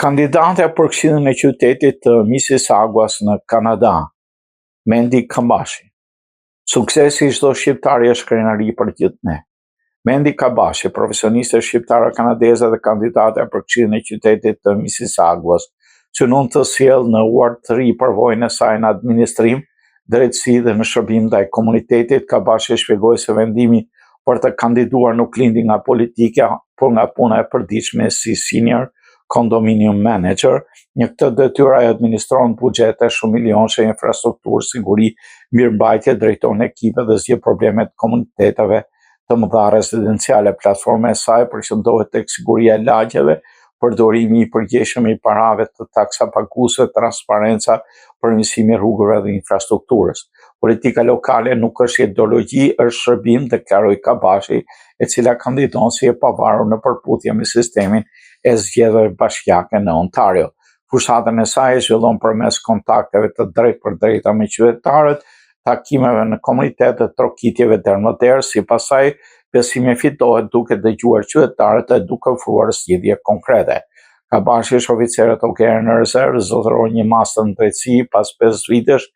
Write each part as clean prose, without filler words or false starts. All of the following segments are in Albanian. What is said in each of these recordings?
Kandidate për Këshillin e qytetit të Mississaugas në Kanada, Mendi Kabashi. Suksesi i çdo shqiptari është krenari për gjithë ne. Mendi Kabashi, profesioniste shqiptare kanadeze dhe kandidate për Këshillin e qytetit të Mississaugas, synon të sjellë në uar të ri përvojën e saj në administrim, drejtësi dhe në shërbim ndaj komunitetit. Kabashi shpjegoi se vendimi për të kandiduar nuk lindi nga politika, por nga puna e përditshme si senior condominium manager. Në këtë detyrë ai administron buxhete shumë milionëshe, infrastrukturë, siguri, mirëmbajtje, drejton ekipe dhe zgjidh problemet komuniteteve të mëdha rezidenciale. Platforma e saj përqendrohet tek siguria e lagjeve, përdorimi i përgjithshëm i parave të taksapaguesve, transparenca, përmirësimi i rrugëve dhe infrastrukturës. Politika lokale nuk është ideologji, është shërbim, deklaroi Kabashi, e cila kandidon si e pavarur në përputhje me sistemin e zgjedhjeve bashkiake në Ontario. Fushatën e saj e zhvillon përmes kontakteve të drejtpërdrejta me qytetarët, takimeve në komunitet dhe trokitjeve derë. Sipas saj, besimi fitohet duke dëgjuar qytetarët dhe duke ofruar zgjidhje konkrete. Kabashi është oficer tokëre në rezervë, zotëroi një master në drejtësi pas 5 vitesh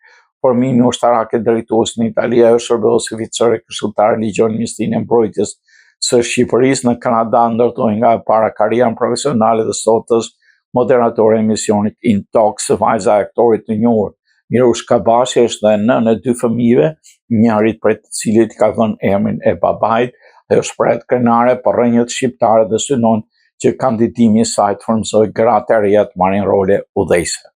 formimi ushtarake drejtues në Itali. Ajo shërbeu si oficer këshilltar ligjor në Ministrinë e Mbrojtjes së Shqipërisë. Në Kanada ndërtoi nga e para karrierën profesionale dhe sot është moderatore e emisionit In Talks, vajza e aktorit të njohur Mirush Kabashi është dhe nënë e 2 fëmijëve, njërit prej të cilit ka dhënë emrin e babait. Ajo shprehet krenare për rrënjët shqiptare dhe synon që kandidimi i saj të frymëzojë gratë e reja të marrin role udhëheqëse.